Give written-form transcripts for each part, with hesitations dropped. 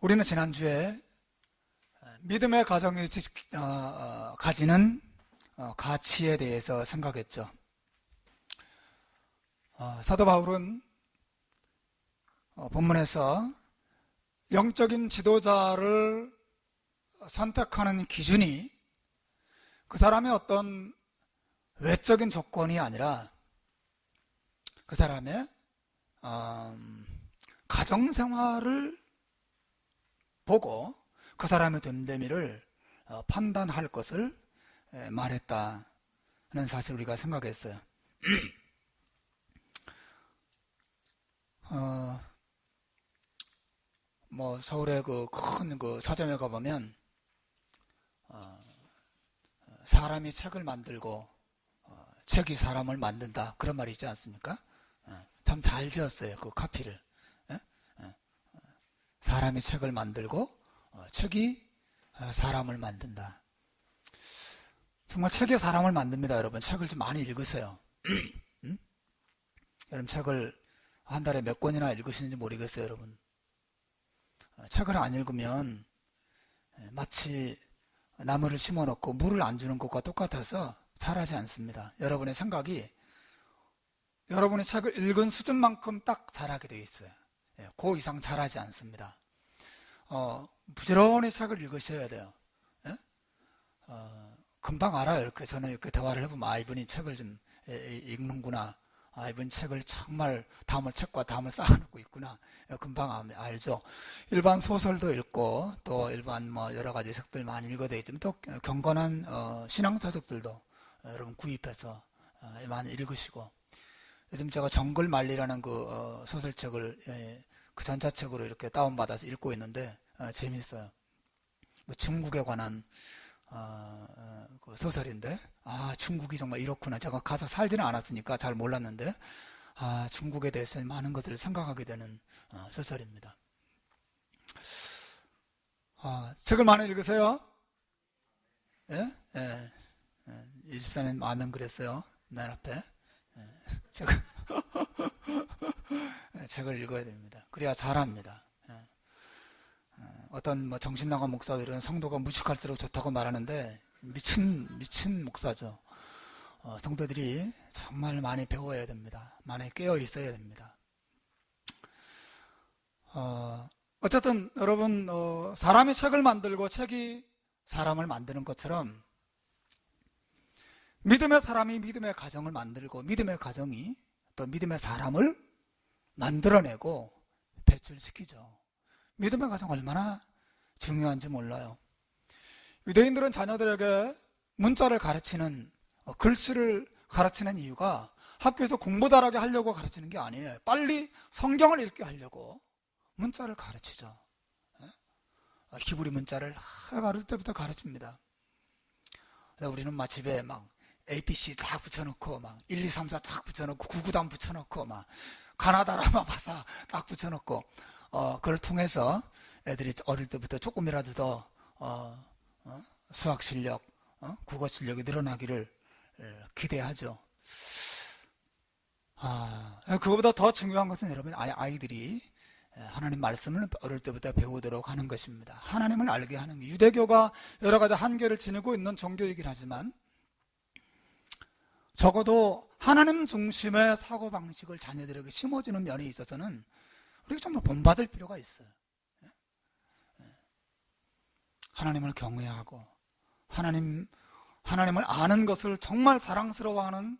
우리는 지난주에 믿음의 가정이 가지는 가치에 대해서 생각했죠. 사도 바울은 본문에서 영적인 지도자를 선택하는 기준이 그 사람의 어떤 외적인 조건이 아니라 그 사람의 가정생활을 보고 그 사람의 됨됨이를 판단할 것을 말했다는 사실을 우리가 생각했어요. 서울의 큰 서점에 가보면 사람이 책을 만들고 책이 사람을 만든다, 그런 말이 있지 않습니까? 참 잘 지었어요, 그 카피를. 사람이 책을 만들고 책이 사람을 만든다. 정말 책이 사람을 만듭니다. 여러분, 책을 좀 많이 읽으세요. 여러분, 책을 한 달에 몇 권이나 읽으시는지 모르겠어요. 여러분, 책을 안 읽으면 마치 나무를 심어놓고 물을 안 주는 것과 똑같아서 자라지 않습니다. 여러분의 생각이 여러분의 책을 읽은 수준만큼 딱 자라게 되어 있어요. 그 이상 자라지 않습니다. 부지런히 책을 읽으셔야 돼요. 금방 알아요. 이렇게 저는 이렇게 대화를 해보면, 이분이 책을 좀 읽는구나. 이분 책을 정말 다음을 책과 다음을 쌓아놓고 있구나. 금방 알죠. 일반 소설도 읽고 또 일반 여러 가지 책들 많이 읽어야 되겠지만, 또 경건한 신앙서적들도 여러분 구입해서 많이 읽으시고, 요즘 제가 정글만리라는 그 소설책을 그 전자책으로 이렇게 다운받아서 읽고 있는데 재밌어요. 중국에 관한 그 소설인데, 중국이 정말 이렇구나. 제가 가서 살지는 않았으니까 잘 몰랐는데, 중국에 대해서 많은 것들을 생각하게 되는 소설입니다. 책을 많이 읽으세요? 예? 예. 24년 아멘 그랬어요. 맨 앞에. 책을 읽어야 됩니다. 그래야 잘합니다. 어떤 정신나간 목사들은 성도가 무식할수록 좋다고 말하는데 미친 목사죠. 성도들이 정말 많이 배워야 됩니다. 많이 깨어 있어야 됩니다. 어쨌든 여러분, 사람이 책을 만들고 책이 사람을 만드는 것처럼 믿음의 사람이 믿음의 가정을 만들고 믿음의 가정이 또 믿음의 사람을 만들어내고 배출시키죠. 믿음의 가정 얼마나 중요한지 몰라요. 유대인들은 자녀들에게 문자를 가르치는, 글씨를 가르치는 이유가 학교에서 공부 잘하게 하려고 가르치는 게 아니에요. 빨리 성경을 읽게 하려고 문자를 가르치죠. 히브리 문자를 어릴 때부터 가르칩니다. 우리는 집에 ABC 딱 붙여놓고 1, 2, 3, 4 딱 붙여놓고 구구단 붙여놓고 가나다라마 바사 딱 붙여놓고 그걸 통해서 애들이 어릴 때부터 조금이라도 더 수학 실력, 국어 실력이 늘어나기를 기대하죠. 그거보다 더 중요한 것은 여러분, 아이들이 하나님 말씀을 어릴 때부터 배우도록 하는 것입니다. 하나님을 알게 하는, 유대교가 여러 가지 한계를 지니고 있는 종교이긴 하지만 적어도 하나님 중심의 사고방식을 자녀들에게 심어주는 면에 있어서는 우리가 정말 본받을 필요가 있어요. 하나님을 경외하고 하나님을 아는 것을 정말 사랑스러워하는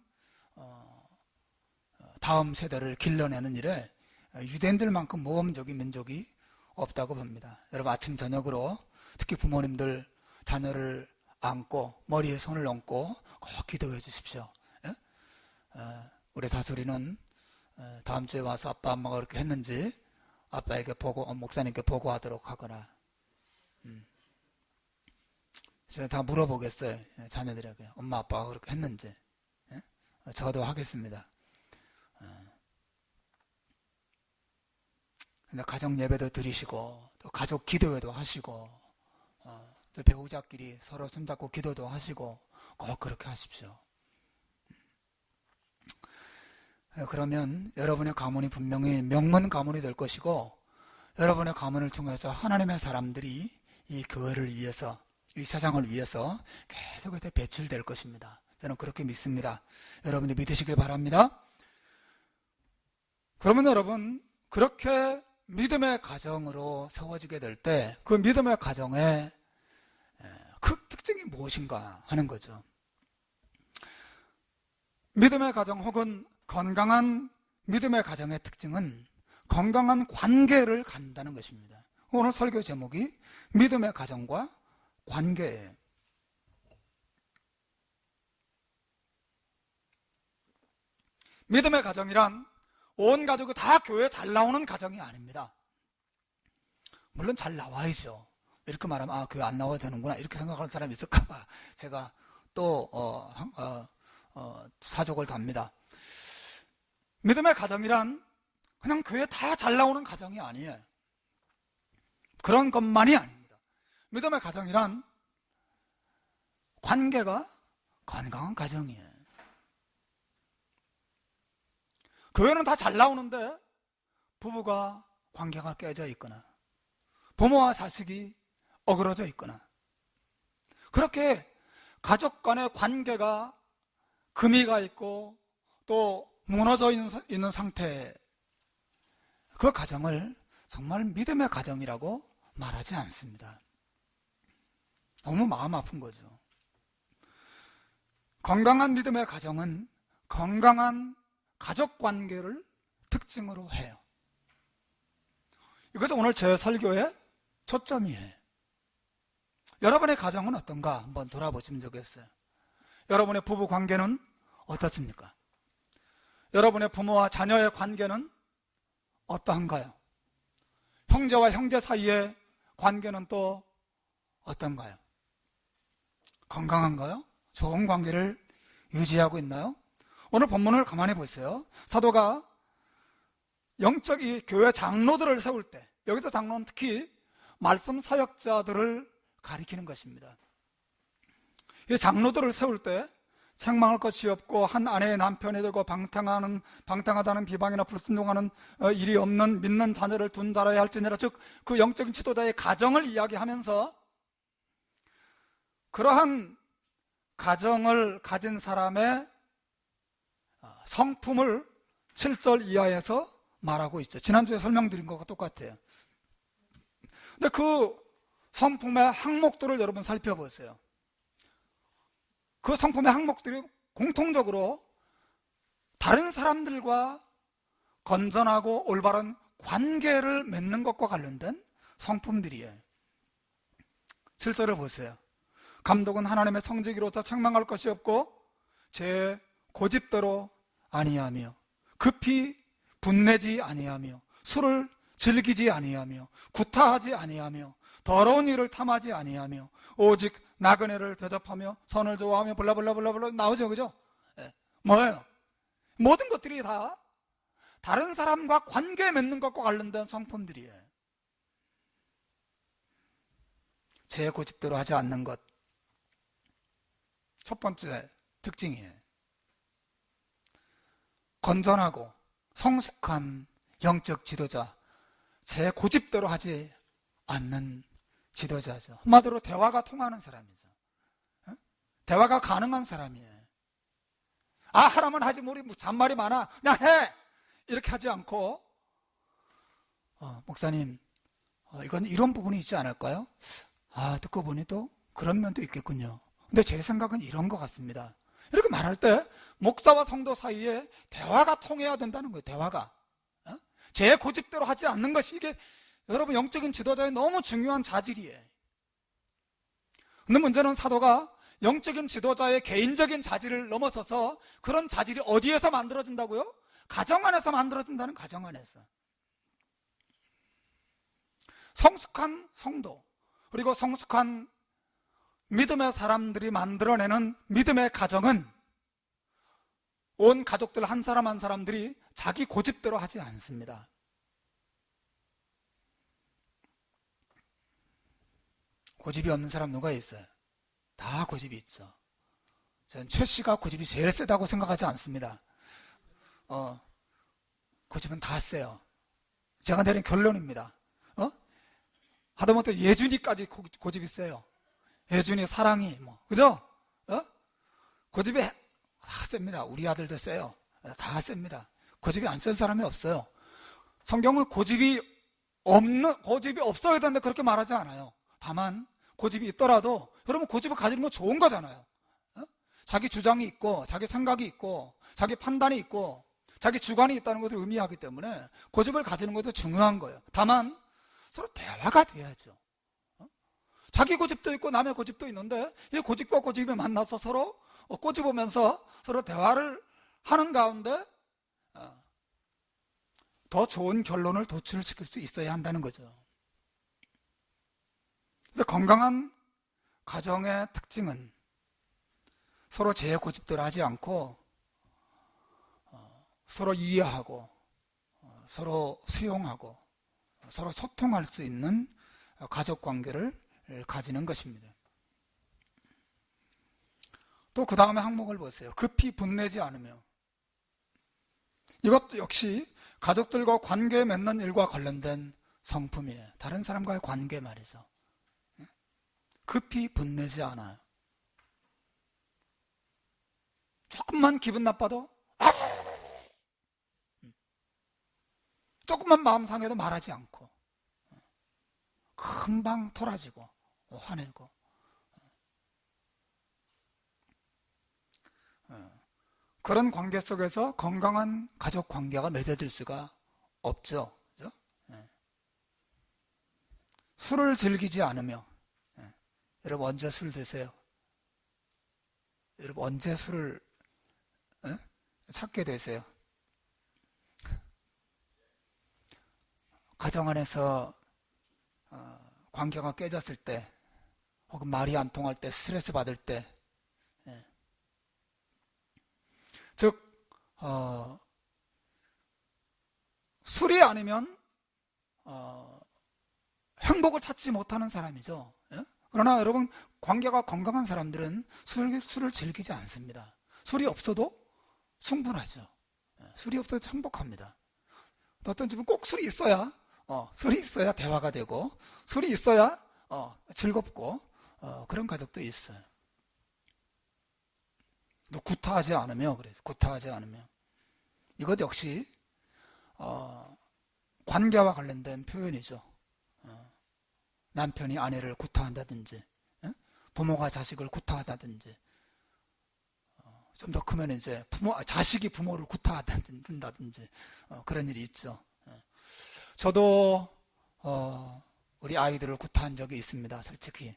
다음 세대를 길러내는 일에 유대인들만큼 모험적인 민족이 없다고 봅니다. 여러분, 아침 저녁으로 특히 부모님들 자녀를 안고 머리에 손을 얹고 꼭 기도해 주십시오. 우리 다솔이는 다음 주에 와서 아빠 엄마가 그렇게 했는지 아빠에게 목사님께 보고하도록 하거나, 제가 다 물어보겠어요. 자녀들에게 엄마 아빠가 그렇게 했는지. 저도 하겠습니다. 가정 예배도 드리시고 또 가족 기도회도 하시고 또 배우자끼리 서로 손잡고 기도도 하시고 꼭 그렇게 하십시오. 그러면 여러분의 가문이 분명히 명문 가문이 될 것이고, 여러분의 가문을 통해서 하나님의 사람들이 이 교회를 위해서, 이 세상을 위해서 계속해서 배출될 것입니다. 저는 그렇게 믿습니다. 여러분들 믿으시길 바랍니다. 그러면 여러분, 그렇게 믿음의 가정으로 세워지게 될 때 그 믿음의 가정의 그 특징이 무엇인가 하는 거죠. 믿음의 가정 혹은 건강한 믿음의 가정의 특징은 건강한 관계를 갖는다는 것입니다. 오늘 설교 제목이 믿음의 가정과 관계예요. 믿음의 가정이란 온 가족이 다 교회에 잘 나오는 가정이 아닙니다. 물론 잘 나와야죠. 이렇게 말하면 아, 교회 안 나와야 되는구나 이렇게 생각하는 사람이 있을까봐 제가 또 사족을 답니다. 믿음의 가정이란 그냥 교회 다 잘 나오는 가정이 아니에요. 그런 것만이 아닙니다. 믿음의 가정이란 관계가 건강한 가정이에요. 교회는 다 잘 나오는데 부부가 관계가 깨져 있거나 부모와 자식이 어그러져 있거나 그렇게 가족 간의 관계가 금이가 있고 또 무너져 있는 상태, 그 가정을 정말 믿음의 가정이라고 말하지 않습니다. 너무 마음 아픈 거죠. 건강한 믿음의 가정은 건강한 가족 관계를 특징으로 해요. 이것은 오늘 제 설교의 초점이에요. 여러분의 가정은 어떤가 한번 돌아보시면 좋겠어요. 여러분의 부부 관계는 어떻습니까? 여러분의 부모와 자녀의 관계는 어떠한가요? 형제와 형제 사이의 관계는 또 어떤가요? 건강한가요? 좋은 관계를 유지하고 있나요? 오늘 본문을 가만히 보세요. 사도가 영적 이 교회 장로들을 세울 때, 여기서 장로는 특히 말씀 사역자들을 가리키는 것입니다. 이 장로들을 세울 때 책망할 것이 없고 한 아내의 남편이 되고 방탕하다는 비방이나 불순종하는 일이 없는 믿는 자녀를 둔 자라야 할지니라. 즉 그 영적인 지도자의 가정을 이야기하면서 그러한 가정을 가진 사람의 성품을 7절 이하에서 말하고 있죠. 지난주에 설명드린 것과 똑같아요. 근데 그 성품의 항목들을 여러분 살펴보세요. 그 성품의 항목들이 공통적으로 다른 사람들과 건전하고 올바른 관계를 맺는 것과 관련된 성품들이에요. 7절을 보세요. 감독은 하나님의 청지기로서 책망할 것이 없고 제 고집대로 아니하며 급히 분내지 아니하며 술을 즐기지 아니하며 구타하지 아니하며 더러운 일을 탐하지 아니하며 오직 나그네를 대접하며 선을 좋아하며 블라블라블라블라 나오죠, 그죠? 네. 뭐예요? 모든 것들이 다 다른 사람과 관계 맺는 것과 관련된 성품들이에요. 제 고집대로 하지 않는 것, 첫 번째 특징이에요. 건전하고 성숙한 영적 지도자, 제 고집대로 하지 않는 지도자죠. 한마디로 대화가 통하는 사람이죠. 대화가 가능한 사람이에요. 아, 하라면 하지, 우리 잔말이 많아, 그냥 해! 이렇게 하지 않고 목사님, 이건 이런 부분이 있지 않을까요? 아, 듣고 보니 또 그런 면도 있겠군요. 근데 제 생각은 이런 것 같습니다. 이렇게 말할 때 목사와 성도 사이에 대화가 통해야 된다는 거예요. 대화가. 제 고집대로 하지 않는 것이 이게 여러분 영적인 지도자의 너무 중요한 자질이에요. 근데 문제는 사도가 영적인 지도자의 개인적인 자질을 넘어서서 그런 자질이 어디에서 만들어진다고요? 가정 안에서 만들어진다는, 가정 안에서. 성숙한 성도, 그리고 성숙한 믿음의 사람들이 만들어내는 믿음의 가정은 온 가족들 한 사람 한 사람들이 자기 고집대로 하지 않습니다. 고집이 없는 사람 누가 있어요? 다 고집이 있죠. 저는 최 씨가 고집이 제일 세다고 생각하지 않습니다. 고집은 다 세요. 제가 내린 결론입니다. 하다못해 예준이까지 고집이 세요. 예준이, 사랑이, 뭐, 그죠? 고집이 다 셉니다. 우리 아들도 세요. 다 셉니다. 고집이 안 센 사람이 없어요. 성경은 고집이 없어야 된다 그렇게 말하지 않아요. 다만 고집이 있더라도 여러분 고집을 가지는 건 좋은 거잖아요. 자기 주장이 있고 자기 생각이 있고 자기 판단이 있고 자기 주관이 있다는 것을 의미하기 때문에 고집을 가지는 것도 중요한 거예요. 다만 서로 대화가 돼야죠. 자기 고집도 있고 남의 고집도 있는데 이 고집과 고집이 만나서 서로 꼬집으면서 서로 대화를 하는 가운데 더 좋은 결론을 도출시킬 수 있어야 한다는 거죠. 그래서 건강한 가정의 특징은 서로 제 고집대로 하지 않고 서로 이해하고 서로 수용하고 서로 소통할 수 있는 가족관계를 가지는 것입니다. 또 그 다음에 항목을 보세요. 급히 분내지 않으며. 이것도 역시 가족들과 관계 맺는 일과 관련된 성품이에요. 다른 사람과의 관계 말이죠. 급히 분내지 않아요. 조금만 기분 나빠도 조금만 마음 상해도 말하지 않고 금방 토라지고 화내고 그런 관계 속에서 건강한 가족 관계가 맺어질 수가 없죠. 그죠? 술을 즐기지 않으며 여러분 언제 술 드세요? 여러분 언제 술을 찾게 되세요? 가정 안에서 관계가 깨졌을 때 혹은 말이 안 통할 때 스트레스 받을 때 즉 술이 아니면 행복을 찾지 못하는 사람이죠. 그러나 여러분 관계가 건강한 사람들은 술을 즐기지 않습니다. 술이 없어도 충분하죠. 술이 없어도 행복합니다. 어떤 집은 꼭 술이 있어야 대화가 되고 술이 있어야 즐겁고 그런 가족도 있어요. 구타하지 않으며 그래요. 구타하지 않으며 이것 역시 관계와 관련된 표현이죠. 남편이 아내를 구타한다든지 부모가 자식을 구타한다든지 좀 더 크면 이제 자식이 부모를 구타한다든지 그런 일이 있죠. 저도 우리 아이들을 구타한 적이 있습니다. 솔직히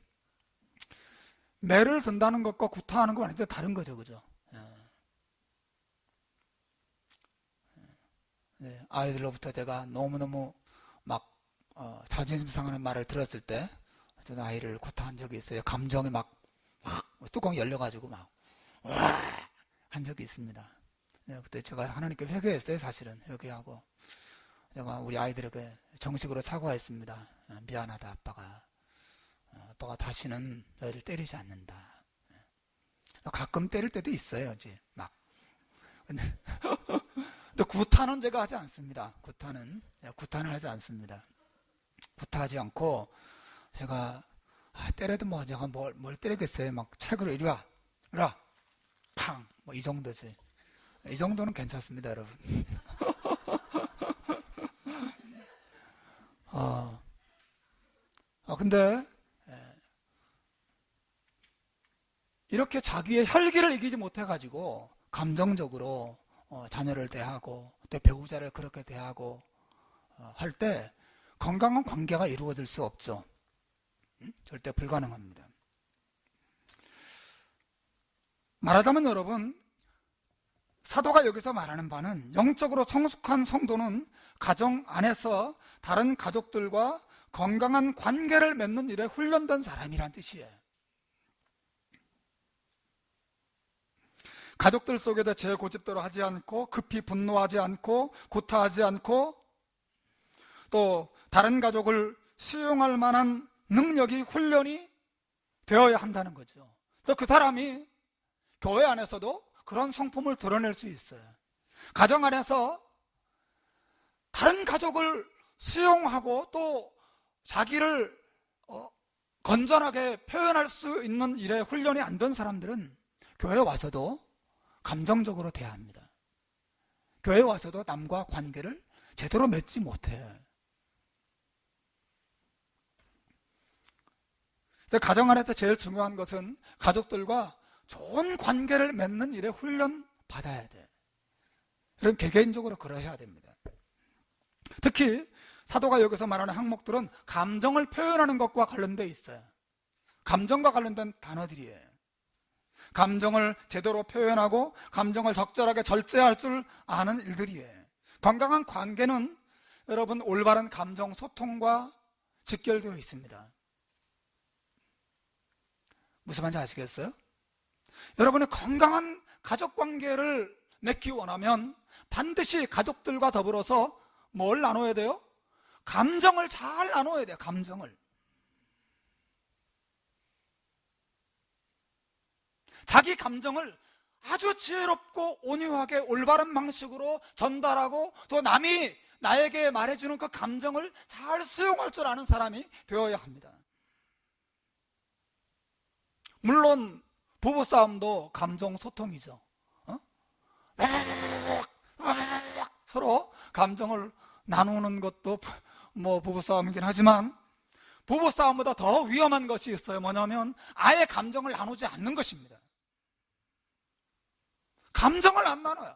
매를 든다는 것과 구타하는 건 완전히 다른 거죠. 그죠? 네, 아이들로부터 제가 너무너무 막 자존심 상하는 말을 들었을 때 저는 아이를 구타한 적이 있어요. 감정이 막 뚜껑이 열려가지고 막 한 적이 있습니다. 네, 그때 제가 하나님께 회개했어요. 사실은 회개하고 제가 우리 아이들에게 정식으로 사과했습니다. 미안하다 아빠가 다시는 너희를 때리지 않는다. 가끔 때릴 때도 있어요. 이제 막 근데 구타는 제가 하지 않습니다. 구타는 하지 않습니다. 구타하지 않고 제가 때려도 뭐 제가 뭘 때리겠어요. 막 책으로 이리 와 팡 뭐 이 정도지. 이 정도는 괜찮습니다, 여러분. 근데 이렇게 자기의 혈기를 이기지 못해가지고 감정적으로 자녀를 대하고 또 배우자를 그렇게 대하고 할 때 건강한 관계가 이루어질 수 없죠. 절대 불가능합니다. 말하자면 여러분 사도가 여기서 말하는 바는 영적으로 성숙한 성도는 가정 안에서 다른 가족들과 건강한 관계를 맺는 일에 훈련된 사람이란 뜻이에요. 가족들 속에도 제 고집대로 하지 않고 급히 분노하지 않고 구타하지 않고 또 다른 가족을 수용할 만한 능력이 훈련이 되어야 한다는 거죠. 그래서 그 사람이 교회 안에서도 그런 성품을 드러낼 수 있어요. 가정 안에서 다른 가족을 수용하고 또 자기를 건전하게 표현할 수 있는 일에 훈련이 안 된 사람들은 교회에 와서도 감정적으로 돼야 합니다. 교회에 와서도 남과 관계를 제대로 맺지 못해. 가정 안에서 제일 중요한 것은 가족들과 좋은 관계를 맺는 일에 훈련 받아야 돼. 그럼 개개인적으로 그러해야 됩니다. 특히 사도가 여기서 말하는 항목들은 감정을 표현하는 것과 관련되어 있어요. 감정과 관련된 단어들이에요. 감정을 제대로 표현하고 감정을 적절하게 절제할 줄 아는 일들이에요. 건강한 관계는 여러분 올바른 감정 소통과 직결되어 있습니다. 무슨 말인지 아시겠어요? 여러분의 건강한 가족 관계를 맺기 원하면 반드시 가족들과 더불어서 뭘 나눠야 돼요? 감정을 잘 나눠야 돼요. 감정을. 자기 감정을 아주 지혜롭고 온유하게 올바른 방식으로 전달하고 또 남이 나에게 말해주는 그 감정을 잘 수용할 줄 아는 사람이 되어야 합니다. 물론 부부싸움도 감정 소통이죠. 서로 감정을 나누는 것도 부부싸움이긴 하지만 부부싸움보다 더 위험한 것이 있어요. 뭐냐면 아예 감정을 나누지 않는 것입니다. 감정을 안 나눠요.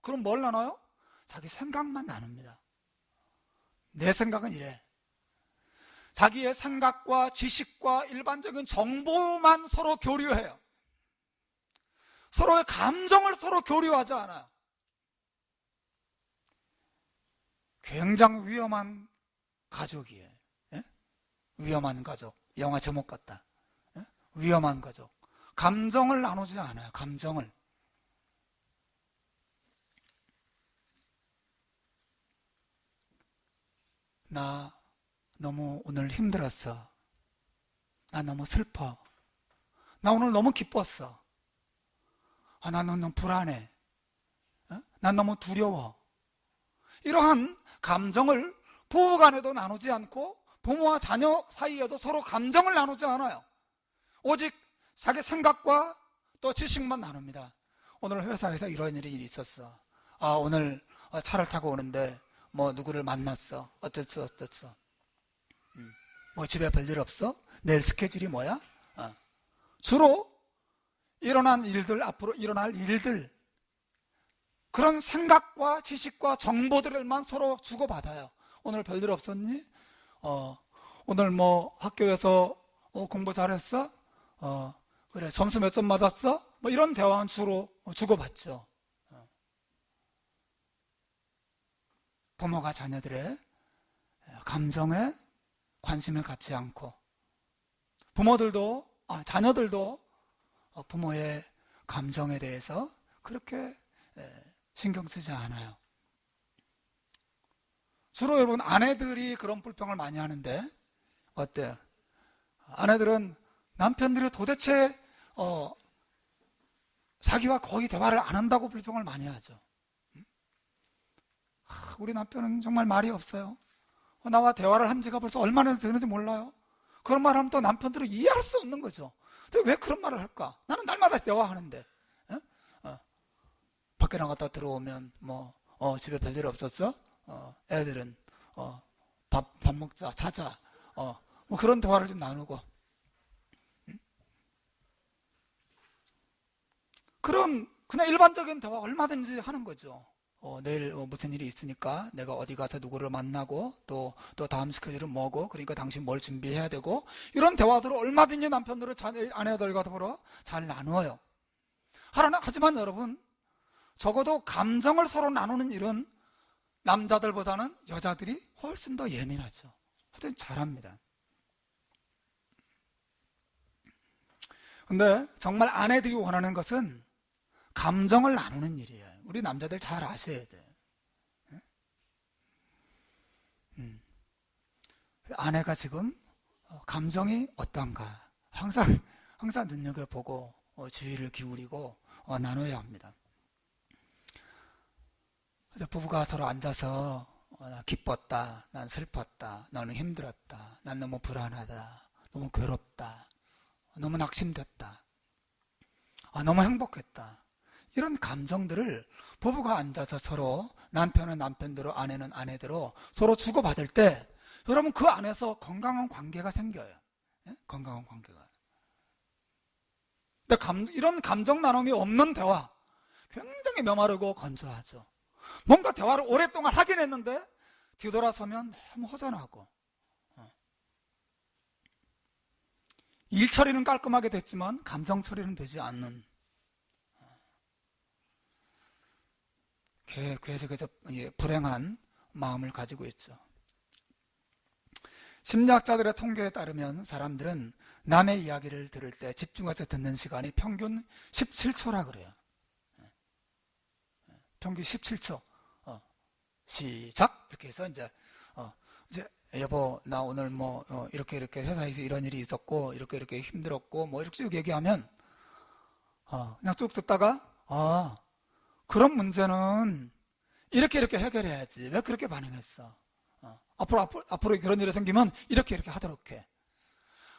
그럼 뭘 나눠요? 자기 생각만 나눕니다. 내 생각은 이래. 자기의 생각과 지식과 일반적인 정보만 서로 교류해요. 서로의 감정을 서로 교류하지 않아요. 굉장히 위험한 가족이에요. 예? 위험한 가족. 영화 제목 같다. 예? 위험한 가족. 감정을 나누지 않아요. 감정을. 나 너무 오늘 힘들었어. 나 너무 슬퍼. 나 오늘 너무 기뻤어. 나 너무 불안해. 난 너무 두려워. 이러한 감정을 부부간에도 나누지 않고 부모와 자녀 사이에도 서로 감정을 나누지 않아요. 오직 자기 생각과 또 지식만 나눕니다. 오늘 회사에서 이런 일이 있었어. 오늘 차를 타고 오는데 누구를 만났어. 어땠어. 집에 별일 없어? 내일 스케줄이 뭐야? 주로 일어난 일들, 앞으로 일어날 일들, 그런 생각과 지식과 정보들만 서로 주고받아요. 오늘 별일 없었니? 오늘 학교에서 공부 잘했어? 그래, 점수 몇 점 맞았어? 이런 대화는 주로 주고받죠. 부모가 자녀들의 감정에 관심을 갖지 않고 자녀들도 부모의 감정에 대해서 그렇게 신경 쓰지 않아요. 주로 여러분 아내들이 그런 불평을 많이 하는데 어때요? 아내들은 남편들이 도대체 자기와 거의 대화를 안 한다고 불평을 많이 하죠. 우리 남편은 정말 말이 없어요. 나와 대화를 한 지가 벌써 얼마나 되는지 몰라요. 그런 말을 하면 또 남편들은 이해할 수 없는 거죠. 왜 그런 말을 할까? 나는 날마다 대화하는데. 밖에 나갔다 들어오면 집에 별일 없었어? 애들은 밥 먹자, 자자. 그런 대화를 좀 나누고. 그냥 일반적인 대화 얼마든지 하는 거죠. 내일 무슨 일이 있으니까 내가 어디 가서 누구를 만나고 또 다음 스케줄은 뭐고, 그러니까 당신 뭘 준비해야 되고, 이런 대화들을 얼마든지 남편들은 아내들과 더불어 잘 나누어요. 하지만 여러분, 적어도 감정을 서로 나누는 일은 남자들보다는 여자들이 훨씬 더 예민하죠. 하여튼 잘합니다. 근데 정말 아내들이 원하는 것은 감정을 나누는 일이에요. 우리 남자들 잘 아셔야 돼요. 아내가 지금 감정이 어떤가 항상 눈여겨보고 주의를 기울이고 나눠야 합니다. 그래서 부부가 서로 앉아서 나 기뻤다, 난 슬펐다, 너는 힘들었다, 난 너무 불안하다, 너무 괴롭다, 너무 낙심됐다, 너무 행복했다, 이런 감정들을 부부가 앉아서 서로, 남편은 남편대로 아내는 아내대로 서로 주고받을 때 여러분 그 안에서 건강한 관계가 생겨요. 예? 건강한 관계가. 근데 이런 감정 나눔이 없는 대화, 굉장히 메마르고 건조하죠. 뭔가 대화를 오랫동안 하긴 했는데 뒤돌아서면 너무 허전하고, 일 처리는 깔끔하게 됐지만 감정 처리는 되지 않는, 계속해서 불행한 마음을 가지고 있죠. 심리학자들의 통계에 따르면 사람들은 남의 이야기를 들을 때 집중해서 듣는 시간이 평균 17초라 그래요. 평균 17초. 시작! 이렇게 해서 이제 여보, 나 오늘 이렇게 회사에서 이런 일이 있었고, 이렇게 힘들었고, 이렇게 쭉 얘기하면, 그냥 쭉 듣다가, 그런 문제는 이렇게 해결해야지. 왜 그렇게 반응했어? 앞으로 그런 일이 생기면 이렇게 하도록 해.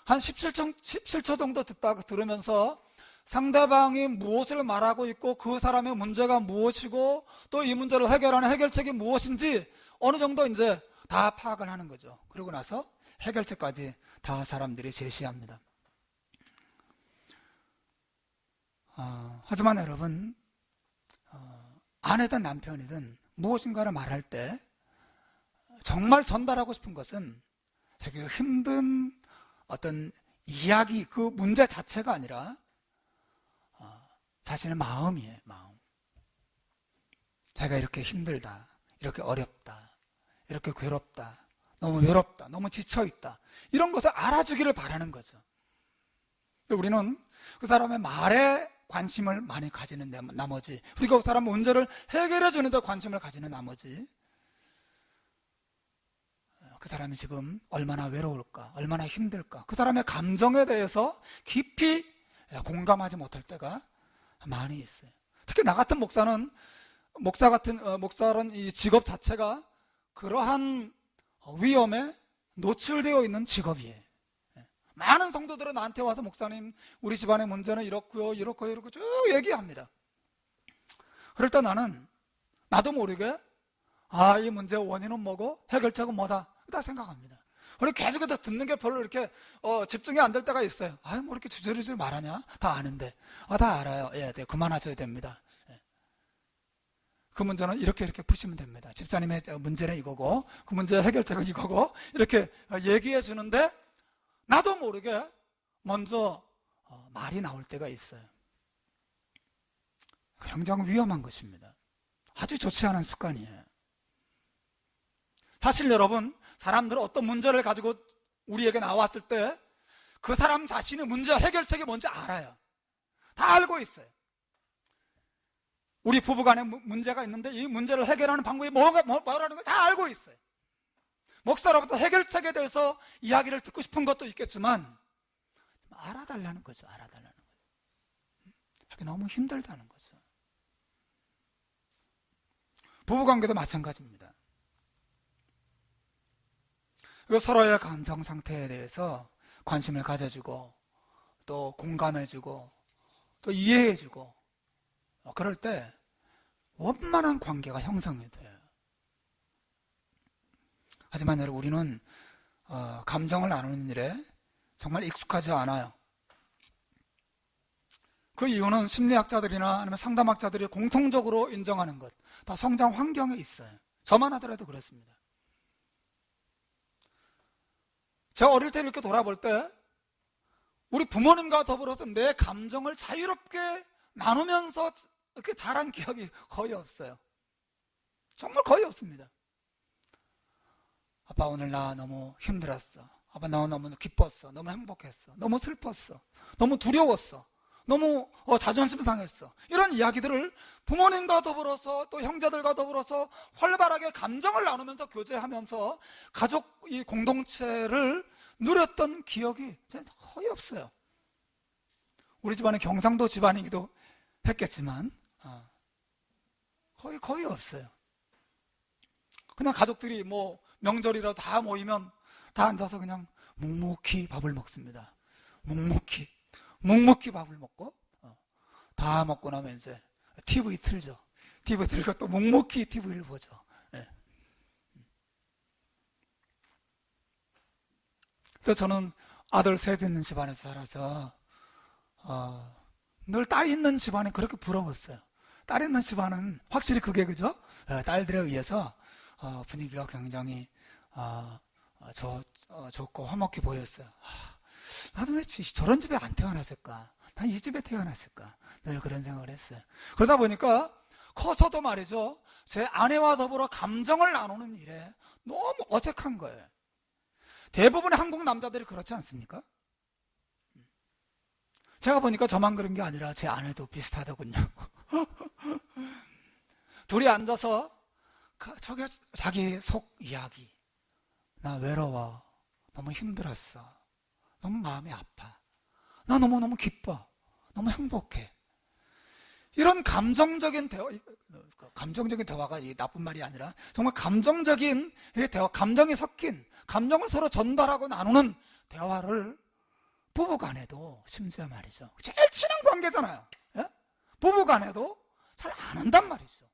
한 17초 정도 들으면서 상대방이 무엇을 말하고 있고 그 사람의 문제가 무엇이고 또 이 문제를 해결하는 해결책이 무엇인지 어느 정도 이제 다 파악을 하는 거죠. 그러고 나서 해결책까지 다 사람들이 제시합니다. 하지만 여러분, 아내든 남편이든 무엇인가를 말할 때 정말 전달하고 싶은 것은 되게 힘든 어떤 이야기, 그 문제 자체가 아니라 자신의 마음이에요. 마음. 자기가 이렇게 힘들다, 이렇게 어렵다, 이렇게 괴롭다, 너무 외롭다, 너무 지쳐있다, 이런 것을 알아주기를 바라는 거죠. 우리는 그 사람의 말에 관심을 많이 가지는 나머지, 그리고 그 사람의 문제를 해결해 주는 데 관심을 가지는 나머지, 그 사람이 지금 얼마나 외로울까, 얼마나 힘들까, 그 사람의 감정에 대해서 깊이 공감하지 못할 때가 많이 있어요. 특히 나 같은 목사는, 목사는 이 직업 자체가 그러한 위험에 노출되어 있는 직업이에요. 많은 성도들은 나한테 와서 목사님, 우리 집안의 문제는 이렇고요, 이렇고 쭉 얘기합니다. 그럴 때 나는 나도 모르게 이 문제의 원인은 뭐고 해결책은 뭐다, 딱 생각합니다. 우리 계속해서 듣는 게 별로 이렇게 집중이 안 될 때가 있어요. 뭐 이렇게 주저리질 말하냐? 다 아는데. 다 알아요. 예, 네, 그만하셔야 됩니다. 예. 그 문제는 이렇게 푸시면 됩니다. 집사님의 문제는 이거고, 그 문제의 해결책은 이거고, 이렇게 얘기해 주는데 나도 모르게 먼저 말이 나올 때가 있어요. 굉장히 위험한 것입니다. 아주 좋지 않은 습관이에요. 사실 여러분, 사람들은 어떤 문제를 가지고 우리에게 나왔을 때 그 사람 자신의 문제 해결책이 뭔지 알아요. 다 알고 있어요. 우리 부부간에 문제가 있는데 이 문제를 해결하는 방법이 뭐라는 걸 다 알고 있어요. 목사로부터 해결책에 대해서 이야기를 듣고 싶은 것도 있겠지만 알아달라는 거죠. 알아달라는 거죠. 이게 너무 힘들다는 거죠. 부부관계도 마찬가지입니다. 서로의 감정 상태에 대해서 관심을 가져주고 또 공감해주고 또 이해해주고 그럴 때 원만한 관계가 형성이 돼요. 하지만 여러분, 우리는 감정을 나누는 일에 정말 익숙하지 않아요. 그 이유는 심리학자들이나 아니면 상담학자들이 공통적으로 인정하는 것, 다 성장 환경에 있어요. 저만 하더라도 그렇습니다. 제가 어릴 때 이렇게 돌아볼 때 우리 부모님과 더불어서 내 감정을 자유롭게 나누면서 이렇게 자란 기억이 거의 없어요. 정말 거의 없습니다. 아빠, 오늘 나 너무 힘들었어. 아빠, 나 너무 기뻤어. 너무 행복했어. 너무 슬펐어. 너무 두려웠어. 너무 자존심 상했어. 이런 이야기들을 부모님과 더불어서 또 형제들과 더불어서 활발하게 감정을 나누면서 교제하면서 가족 이 공동체를 누렸던 기억이 거의 없어요. 우리 집안은 경상도 집안이기도 했겠지만 거의 없어요. 그냥 가족들이 명절이라도 다 모이면 다 앉아서 그냥 묵묵히 밥을 먹습니다. 묵묵히 밥을 먹고 다 먹고 나면 이제 TV 틀죠. TV 틀고 또 묵묵히 TV를 보죠. 예. 그래서 저는 아들 셋 있는 집안에서 자라서 늘 딸 있는 집안에 그렇게 부러웠어요. 딸 있는 집안은 확실히 그게 그죠? 딸들에 의해서 분위기가 굉장히 좋고 화목해 보였어요. 나도 왜 저런 집에 안 태어났을까? 난 이 집에 태어났을까? 늘 그런 생각을 했어요. 그러다 보니까 커서도 말이죠, 제 아내와 더불어 감정을 나누는 일에 너무 어색한 거예요. 대부분의 한국 남자들이 그렇지 않습니까? 제가 보니까 저만 그런 게 아니라 제 아내도 비슷하더군요. 둘이 앉아서 저게 자기 속 이야기. 나 외로워. 너무 힘들었어. 너무 마음이 아파. 나 너무너무 기뻐. 너무 행복해. 이런 감정적인 대화가 이 나쁜 말이 아니라 정말 감정적인 대화, 감정이 섞인, 감정을 서로 전달하고 나누는 대화를 부부간에도 심지어 말이죠. 제일 친한 관계잖아요. 예? 부부간에도 잘 안 한단 말이죠.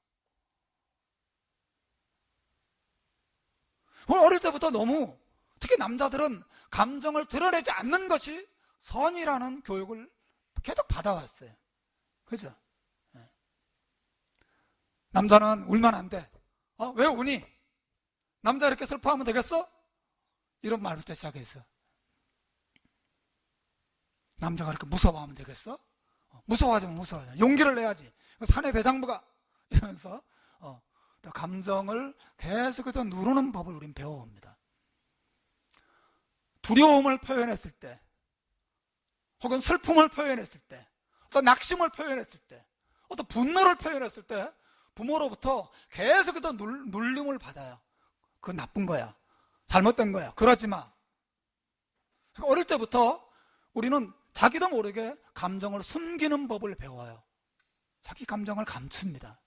어릴 때부터 너무, 특히 남자들은 감정을 드러내지 않는 것이 선이라는 교육을 계속 받아왔어요. 그죠? 남자는 울면 안 돼. 왜 우니? 남자 이렇게 슬퍼하면 되겠어? 이런 말부터 시작해서. 남자가 이렇게 무서워하면 되겠어? 무서워하지 마, 무서워하지 마. 용기를 내야지. 사내 대장부가. 이러면서, 감정을 계속해서 누르는 법을 우린 배워옵니다. 두려움을 표현했을 때, 혹은 슬픔을 표현했을 때, 또 낙심을 표현했을 때, 또 분노를 표현했을 때, 부모로부터 계속해서 눌림을 받아요. 그건 나쁜 거야. 잘못된 거야. 그러지 마. 그러니까 어릴 때부터 우리는 자기도 모르게 감정을 숨기는 법을 배워요. 자기 감정을 감춥니다.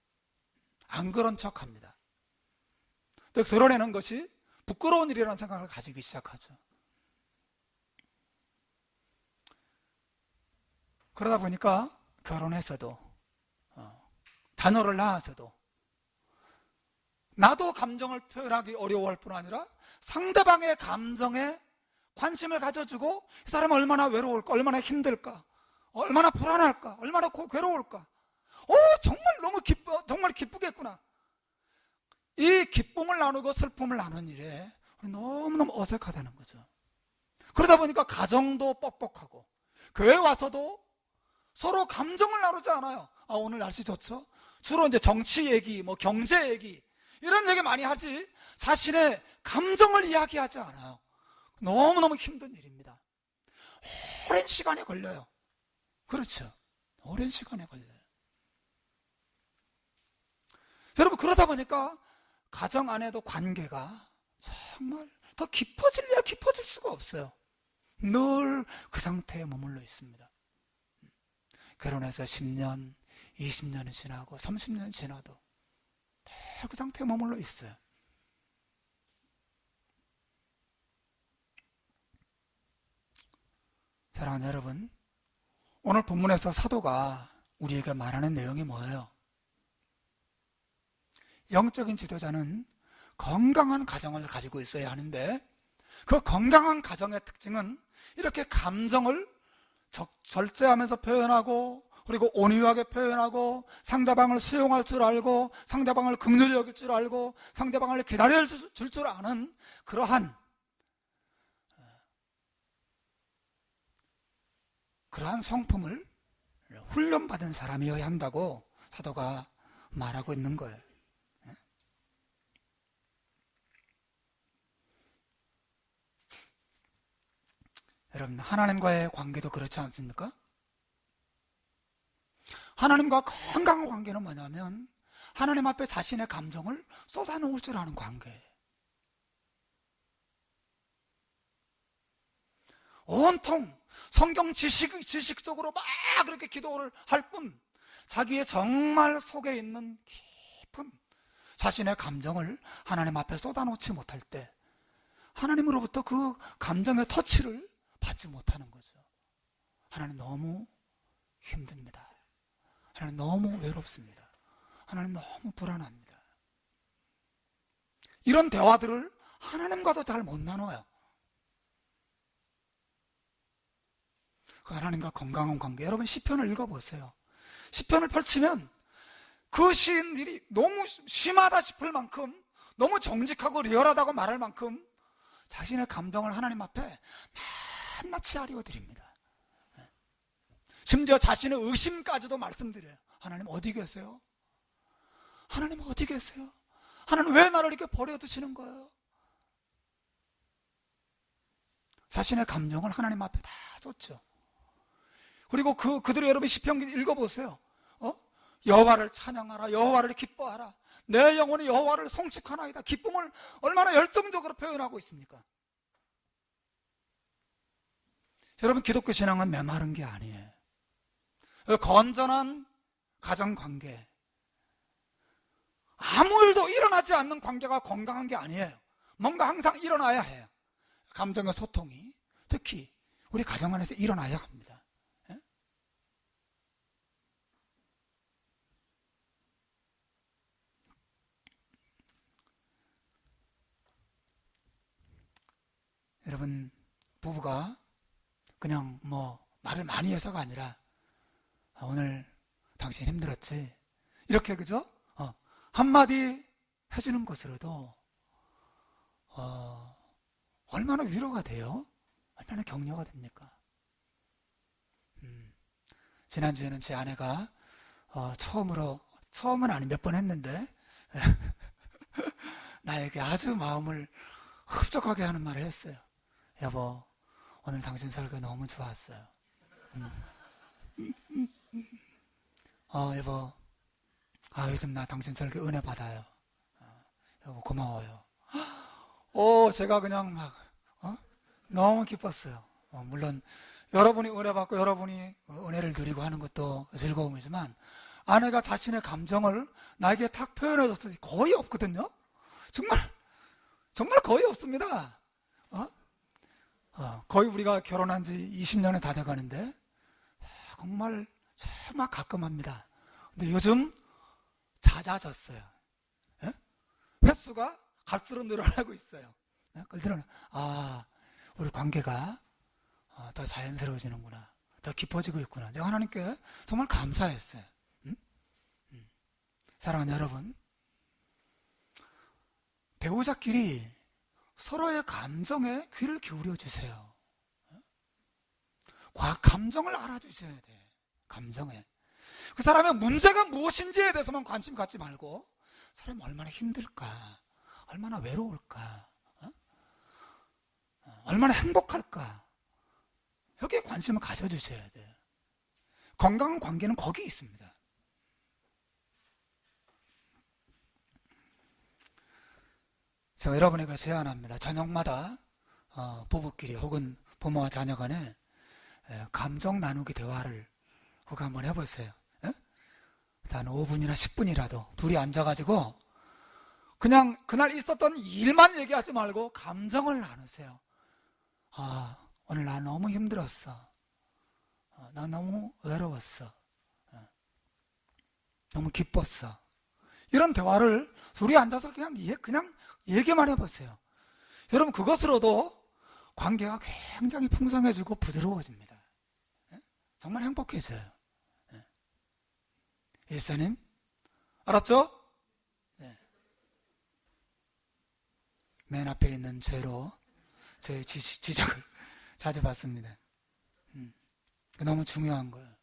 안 그런 척 합니다. 드러내는 것이 부끄러운 일이라는 생각을 가지기 시작하죠. 그러다 보니까 결혼해서도 자녀를 낳아서도 나도 감정을 표현하기 어려워할 뿐 아니라 상대방의 감정에 관심을 가져주고 이 사람은 얼마나 외로울까, 얼마나 힘들까, 얼마나 불안할까, 얼마나 괴로울까. 정말 너무 기뻐, 정말 기쁘겠구나. 이 기쁨을 나누고 슬픔을 나누는 일에 너무너무 어색하다는 거죠. 그러다 보니까 가정도 뻑뻑하고 교회 와서도 서로 감정을 나누지 않아요. 오늘 날씨 좋죠? 주로 이제 정치 얘기, 경제 얘기 이런 얘기 많이 하지 자신의 감정을 이야기하지 않아요. 너무너무 힘든 일입니다. 오랜 시간이 걸려요. 그렇죠. 오랜 시간이 걸려요. 여러분, 그러다 보니까 가정 안에도 관계가 정말 더 깊어질래야 깊어질 수가 없어요. 늘 그 상태에 머물러 있습니다. 결혼해서 10년, 20년이 지나고 30년이 지나도 늘 그 상태에 머물러 있어요. 사랑하는 여러분, 오늘 본문에서 사도가 우리에게 말하는 내용이 뭐예요? 영적인 지도자는 건강한 가정을 가지고 있어야 하는데 그 건강한 가정의 특징은 이렇게 감정을 절제하면서 표현하고 그리고 온유하게 표현하고 상대방을 수용할 줄 알고 상대방을 긍휼히 여길 줄 알고 상대방을 기다려줄 줄 아는 그러한 성품을 훈련받은 사람이어야 한다고 사도가 말하고 있는 거예요. 여러분, 하나님과의 관계도 그렇지 않습니까? 하나님과 건강한 관계는 뭐냐면 하나님 앞에 자신의 감정을 쏟아놓을 줄 아는 관계예요. 온통 성경 지식적으로 막 그렇게 기도를 할 뿐 자기의 정말 속에 있는 깊은 자신의 감정을 하나님 앞에 쏟아놓지 못할 때 하나님으로부터 그 감정의 터치를 받지 못하는 거죠. 하나님 너무 힘듭니다. 하나님 너무 외롭습니다. 하나님 너무 불안합니다. 이런 대화들을 하나님과도 잘 못 나눠요. 그 하나님과 건강한 관계. 여러분 시편을 읽어보세요. 시편을 펼치면 그 시인들이 너무 심하다 싶을 만큼, 너무 정직하고 리얼하다고 말할 만큼 자신의 감정을 하나님 앞에 낱낱이 아리워드립니다. 심지어 자신의 의심까지도 말씀드려요. 하나님 어디 계세요? 하나님 어디 계세요? 하나님 왜 나를 이렇게 버려두시는 거예요? 자신의 감정을 하나님 앞에 다 쏟죠. 그리고 그들의 여러분 시편 읽어보세요. 여호와를 찬양하라, 여호와를 기뻐하라, 내 영혼이 여호와를 송축하나이다. 기쁨을 얼마나 열정적으로 표현하고 있습니까? 여러분 기독교 신앙은 메마른 게 아니에요. 건전한 가정관계, 아무 일도 일어나지 않는 관계가 건강한 게 아니에요. 뭔가 항상 일어나야 해요. 감정의 소통이 특히 우리 가정 안에서 일어나야 합니다. 예? 여러분 부부가 그냥 말을 많이 해서가 아니라 오늘 당신 힘들었지 이렇게 그죠? 한마디 해주는 것으로도 얼마나 위로가 돼요? 얼마나 격려가 됩니까? 지난주에는 제 아내가 처음은 아니 몇 번 했는데 나에게 아주 마음을 흡족하게 하는 말을 했어요. 여보, 오늘 당신 설교 너무 좋았어요. 여보, 요즘 나 당신 설교 은혜 받아요. 여보 고마워요. 제가 그냥 너무 기뻤어요. 물론 여러분이 은혜 받고 여러분이 은혜를 누리고 하는 것도 즐거움이지만 아내가 자신의 감정을 나에게 탁 표현해줬을 때 거의 없거든요. 정말 거의 없습니다. 거의 우리가 결혼한 지 20년이 다 돼가는데 정말 가끔 합니다. 근데 요즘 잦아졌어요. 예? 횟수가 갈수록 늘어나고 있어요. 우리 관계가 더 자연스러워지는구나, 더 깊어지고 있구나. 제가 하나님께 정말 감사했어요. 사랑하는 여러분, 배우자끼리 서로의 감정에 귀를 기울여 주세요. 감정을 알아주셔야 돼. 감정에 그 사람의 문제가 무엇인지에 대해서만 관심 갖지 말고 사람이 얼마나 힘들까, 얼마나 외로울까, 얼마나 행복할까, 여기에 관심을 가져주셔야 돼요. 건강한 관계는 거기 있습니다. 제가 여러분에게 제안합니다. 저녁마다 부부끼리 혹은 부모와 자녀 간에 감정 나누기 대화를 그거 한번 해보세요. 한 5분이나 10분이라도 둘이 앉아가지고 그냥 그날 있었던 일만 얘기하지 말고 감정을 나누세요. 오늘 나 너무 힘들었어. 나 너무 외로웠어. 너무 기뻤어. 이런 대화를 둘이 앉아서 그냥 얘기만 해보세요. 여러분 그것으로도 관계가 굉장히 풍성해지고 부드러워집니다. 정말 행복해져요. 이 집사님 알았죠? 네. 맨 앞에 있는 죄로 제 지적을 자주 받습니다. 너무 중요한 거예요.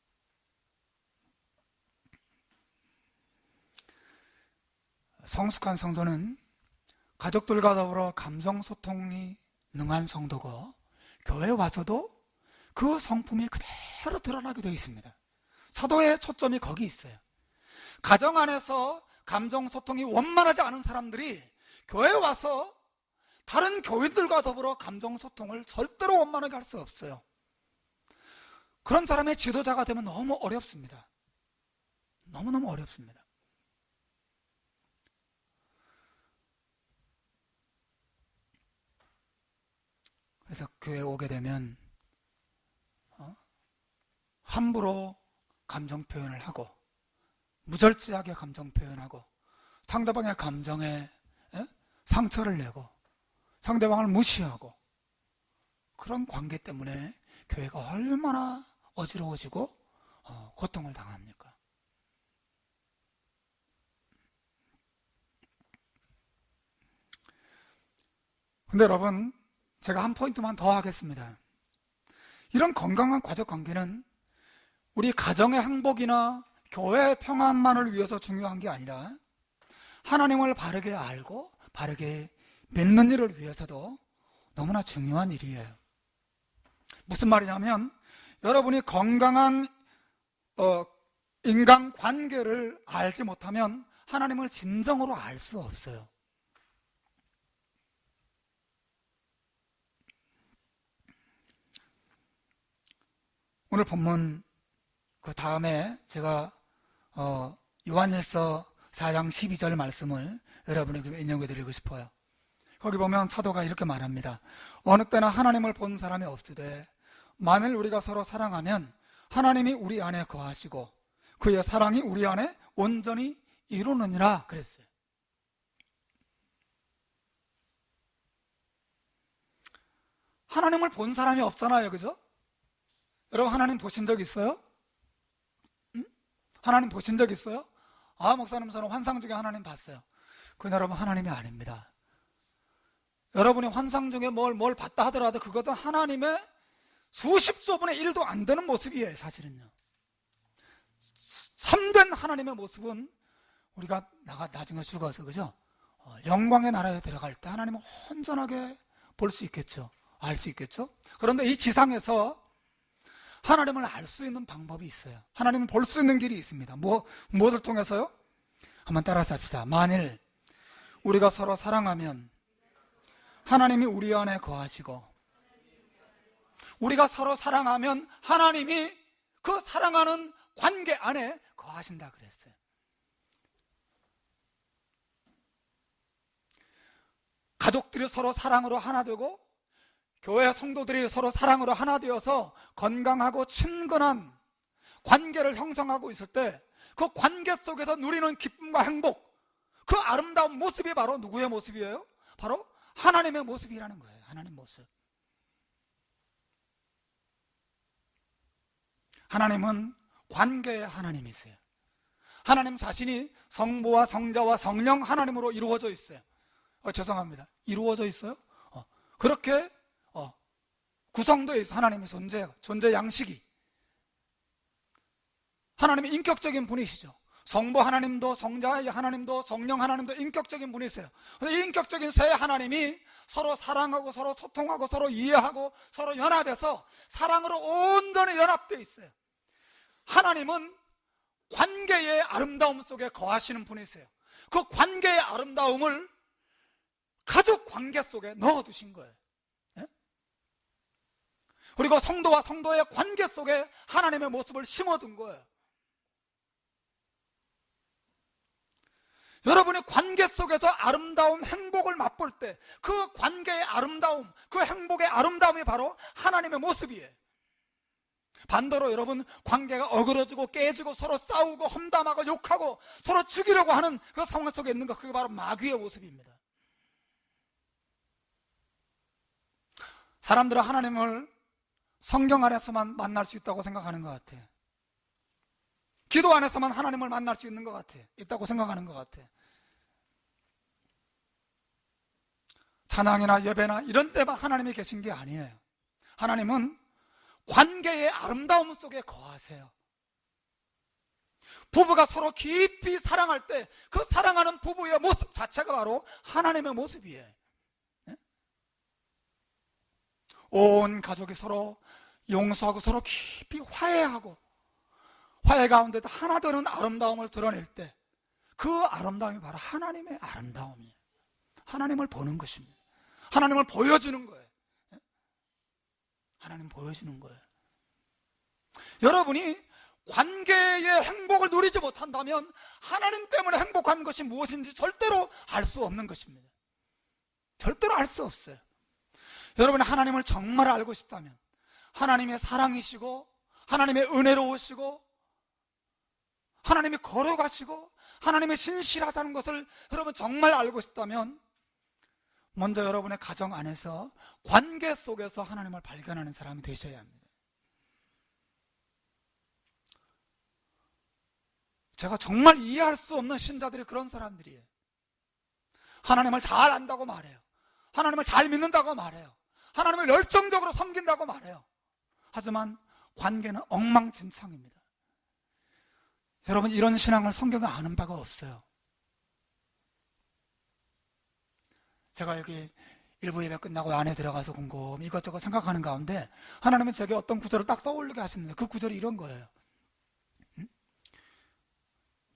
성숙한 성도는 가족들과 더불어 감정 소통이 능한 성도고 교회에 와서도 그 성품이 그대로 드러나게 되어 있습니다. 사도의 초점이 거기 있어요. 가정 안에서 감정 소통이 원만하지 않은 사람들이 교회에 와서 다른 교인들과 더불어 감정 소통을 절대로 원만하게 할 수 없어요. 그런 사람의 지도자가 되면 너무 어렵습니다. 너무너무 어렵습니다. 그래서 교회에 오게 되면 함부로 감정 표현을 하고 무절제하게 감정 표현하고 상대방의 감정에 상처를 내고 상대방을 무시하고 그런 관계 때문에 교회가 얼마나 어지러워지고 고통을 당합니까? 근데 여러분, 제가 한 포인트만 더 하겠습니다. 이런 건강한 가족 관계는 우리 가정의 행복이나 교회의 평안만을 위해서 중요한 게 아니라 하나님을 바르게 알고 바르게 믿는 일을 위해서도 너무나 중요한 일이에요. 무슨 말이냐면 여러분이 건강한 인간관계를 알지 못하면 하나님을 진정으로 알 수 없어요. 오늘 본문 그 다음에 제가 요한일서 4장 12절 말씀을 여러분에게 인용해 드리고 싶어요. 거기 보면 사도가 이렇게 말합니다. 어느 때나 하나님을 본 사람이 없으되 만일 우리가 서로 사랑하면 하나님이 우리 안에 거하시고 그의 사랑이 우리 안에 온전히 이루느니라 그랬어요. 하나님을 본 사람이 없잖아요, 그죠? 여러분 하나님 보신 적 있어요? 응? 하나님 보신 적 있어요? 목사님 저는 환상 중에 하나님 봤어요. 그건 여러분 하나님이 아닙니다. 여러분이 환상 중에 뭘 봤다 하더라도 그것은 하나님의 수십조 분의 1도 안 되는 모습이에요. 사실은요. 참된 하나님의 모습은 우리가 나중에 죽어서 그죠? 영광의 나라에 들어갈 때 하나님을 온전하게 볼 수 있겠죠. 알 수 있겠죠. 그런데 이 지상에서 하나님을 알 수 있는 방법이 있어요. 하나님을 볼 수 있는 길이 있습니다. 무엇을 통해서요? 한번 따라서 합시다. 만일 우리가 서로 사랑하면 하나님이 우리 안에 거하시고 우리가 서로 사랑하면 하나님이 그 사랑하는 관계 안에 거하신다 그랬어요. 가족들이 서로 사랑으로 하나 되고 교회 성도들이 서로 사랑으로 하나 되어서 건강하고 친근한 관계를 형성하고 있을 때 그 관계 속에서 누리는 기쁨과 행복, 그 아름다운 모습이 바로 누구의 모습이에요? 바로 하나님의 모습이라는 거예요. 하나님 모습. 하나님은 관계의 하나님이세요. 하나님 자신이 성부와 성자와 성령 하나님으로 이루어져 있어요. 죄송합니다. 이루어져 있어요? 그렇게 구성되어 있어. 하나님의 존재 양식이. 하나님이 인격적인 분이시죠. 성부 하나님도 성자 하나님도 성령 하나님도 인격적인 분이세요. 이 인격적인 세 하나님이 서로 사랑하고 서로 소통하고 서로 이해하고 서로 연합해서 사랑으로 온전히 연합되어 있어요. 하나님은 관계의 아름다움 속에 거하시는 분이세요. 그 관계의 아름다움을 가족 관계 속에 넣어두신 거예요. 그리고 성도와 성도의 관계 속에 하나님의 모습을 심어둔 거예요. 여러분이 관계 속에서 아름다운 행복을 맛볼 때 그 관계의 아름다움, 그 행복의 아름다움이 바로 하나님의 모습이에요. 반대로 여러분 관계가 어그러지고 깨지고 서로 싸우고 험담하고 욕하고 서로 죽이려고 하는 그 상황 속에 있는 것, 그게 바로 마귀의 모습입니다. 사람들은 하나님을 성경 안에서만 만날 수 있다고 생각하는 것 같아. 기도 안에서만 하나님을 만날 수 있는 것 같아. 있다고 생각하는 것 같아. 찬양이나 예배나 이런 때만 하나님이 계신 게 아니에요. 하나님은 관계의 아름다움 속에 거하세요. 부부가 서로 깊이 사랑할 때 그 사랑하는 부부의 모습 자체가 바로 하나님의 모습이에요. 온 가족이 서로 용서하고 서로 깊이 화해하고 화해 가운데도 하나 되는 아름다움을 드러낼 때 그 아름다움이 바로 하나님의 아름다움이에요. 하나님을 보는 것입니다. 하나님을 보여주는 거예요. 하나님 보여주는 거예요. 여러분이 관계의 행복을 누리지 못한다면 하나님 때문에 행복한 것이 무엇인지 절대로 알 수 없는 것입니다. 절대로 알 수 없어요. 여러분이 하나님을 정말 알고 싶다면, 하나님의 사랑이시고 하나님의 은혜로우시고 하나님이 걸어가시고 하나님의 신실하다는 것을 여러분 정말 알고 싶다면, 먼저 여러분의 가정 안에서 관계 속에서 하나님을 발견하는 사람이 되셔야 합니다. 제가 정말 이해할 수 없는 신자들이 그런 사람들이에요. 하나님을 잘 안다고 말해요. 하나님을 잘 믿는다고 말해요. 하나님을 열정적으로 섬긴다고 말해요. 하지만 관계는 엉망진창입니다. 여러분, 이런 신앙을 성경에 아는 바가 없어요. 제가 여기 일부 예배 끝나고 안에 들어가서 곰곰이 이것저것 생각하는 가운데 하나님은 제게 어떤 구절을 딱 떠올리게 하시는데, 그 구절이 이런 거예요.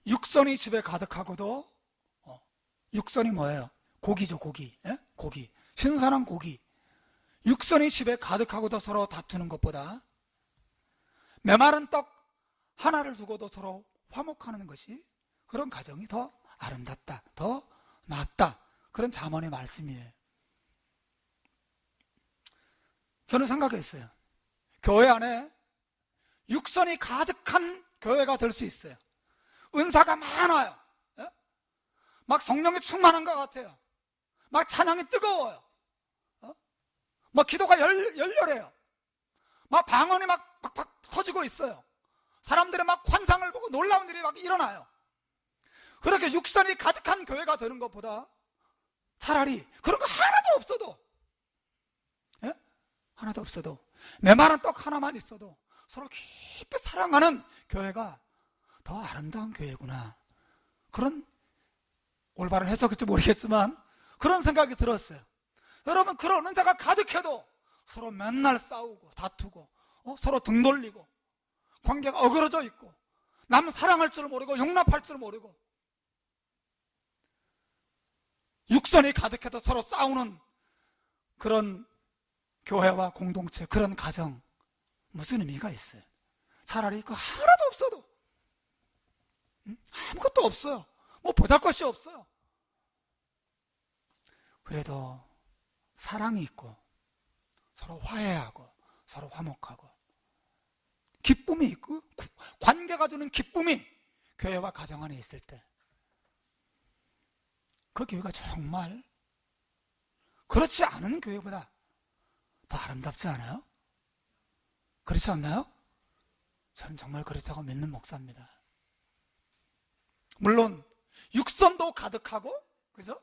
육선이 집에 가득하고도, 육선이 뭐예요? 고기죠, 고기. 예? 고기. 신선한 고기. 육선이 집에 가득하고도 서로 다투는 것보다 메마른 떡 하나를 두고도 서로 화목하는 것이, 그런 가정이 더 아름답다, 더 낫다, 그런 잠언의 말씀이에요. 저는 생각했어요. 교회 안에 육선이 가득한 교회가 될 수 있어요. 은사가 많아요. 예? 막 성령이 충만한 것 같아요. 막 찬양이 뜨거워요. 막 기도가 열렬해요. 막 방언이 막 팍팍 터지고 있어요. 사람들의 막 환상을 보고 놀라운 일이 막 일어나요. 그렇게 육선이 가득한 교회가 되는 것보다 차라리 그런 거 하나도 없어도, 예? 하나도 없어도 메마른 떡 하나만 있어도 서로 깊이 사랑하는 교회가 더 아름다운 교회구나, 그런, 올바른 해석일지 모르겠지만 그런 생각이 들었어요. 여러분, 그런 은사가 가득해도 서로 맨날 싸우고 다투고, 서로 등 돌리고 관계가 어그러져 있고 남 사랑할 줄 모르고 용납할 줄 모르고 육선이 가득해도 서로 싸우는 그런 교회와 공동체, 그런 가정, 무슨 의미가 있어요? 차라리 그 하나도 없어도, 아무것도 없어요. 뭐 보잘것이 없어요. 그래도 사랑이 있고 서로 화해하고 서로 화목하고 기쁨이 있고, 관계가 주는 기쁨이 교회와 가정 안에 있을 때, 그 교회가 정말 그렇지 않은 교회보다 더 아름답지 않아요? 그렇지 않나요? 저는 정말 그렇다고 믿는 목사입니다. 물론 육선도 가득하고, 그죠?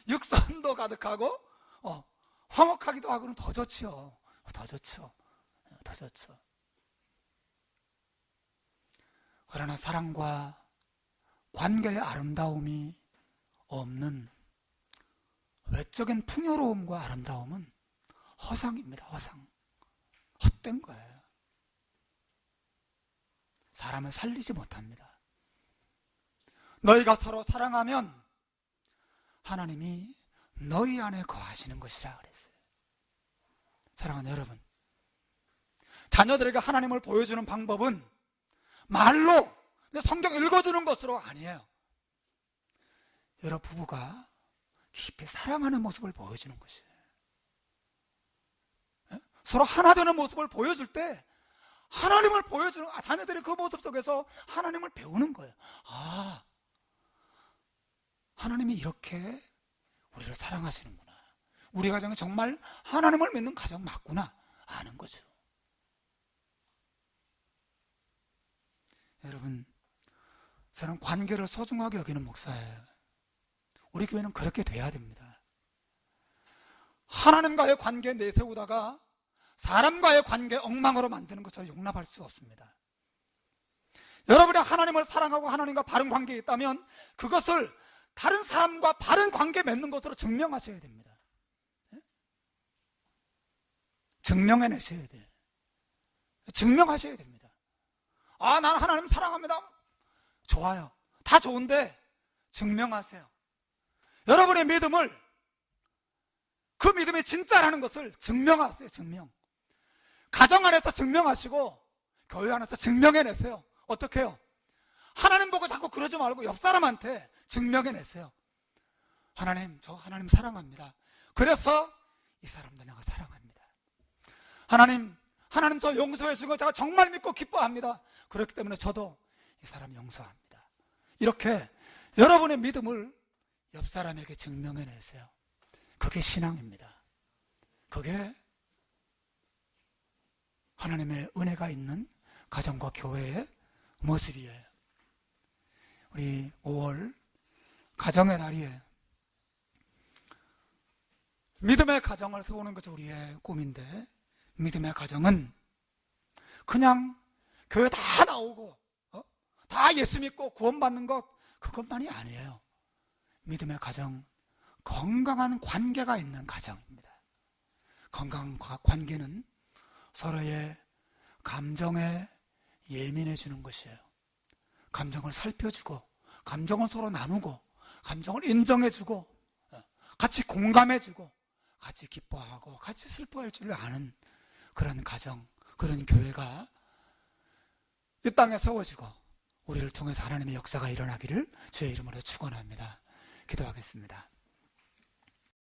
육선도 가득하고 화목하기도 하고는 더 좋지요. 더 좋죠. 더 좋죠. 그러나 사랑과 관계의 아름다움이 없는 외적인 풍요로움과 아름다움은 허상입니다. 허상. 헛된 거예요. 사람을 살리지 못합니다. 너희가 서로 사랑하면 하나님이 너희 안에 거하시는 것이라 그랬어요. 사랑하는 여러분, 자녀들에게 하나님을 보여주는 방법은 말로, 성경 읽어주는 것으로 아니에요. 여러 부부가 깊이 사랑하는 모습을 보여주는 것이에요. 서로 하나 되는 모습을 보여줄 때 하나님을 보여주는, 자녀들이 그 모습 속에서 하나님을 배우는 거예요. 아, 하나님이 이렇게 우리를 사랑하시는구나, 우리 가정이 정말 하나님을 믿는 가정 맞구나 아는 거죠. 여러분, 저는 관계를 소중하게 여기는 목사예요. 우리 교회는 그렇게 돼야 됩니다. 하나님과의 관계 내세우다가 사람과의 관계 엉망으로 만드는 것 저는 용납할 수 없습니다. 여러분이 하나님을 사랑하고 하나님과 바른 관계에 있다면 그것을 다른 사람과 바른 관계 맺는 것으로 증명하셔야 됩니다. 증명해내셔야 돼요. 증명하셔야 됩니다. 아, 나는 하나님 사랑합니다. 좋아요. 다 좋은데 증명하세요. 여러분의 믿음을, 그 믿음이 진짜라는 것을 증명하세요. 증명. 가정 안에서 증명하시고 교회 안에서 증명해내세요. 어떻게 해요? 하나님 보고 자꾸 그러지 말고 옆 사람한테 증명해내세요. 하나님, 저 하나님 사랑합니다. 그래서 이 사람도 내가 사랑합니다. 하나님 저 용서해 주신 거 제가 정말 믿고 기뻐합니다. 그렇기 때문에 저도 이 사람 용서합니다. 이렇게 여러분의 믿음을 옆 사람에게 증명해내세요. 그게 신앙입니다. 그게 하나님의 은혜가 있는 가정과 교회의 모습이에요. 우리 5월 가정의 달이에 믿음의 가정을 세우는 것이 우리의 꿈인데, 믿음의 가정은 그냥 교회 다 나오고 다 예수 믿고 구원받는 것, 그것만이 아니에요. 믿음의 가정, 건강한 관계가 있는 가정입니다. 건강한 관계는 서로의 감정에 예민해지는 것이에요. 감정을 살펴주고, 감정을 서로 나누고, 감정을 인정해주고, 같이 공감해주고, 같이 기뻐하고 같이 슬퍼할 줄 아는 그런 가정, 그런 교회가 이 땅에 세워지고 우리를 통해서 하나님의 역사가 일어나기를 주의 이름으로 축원합니다. 기도하겠습니다.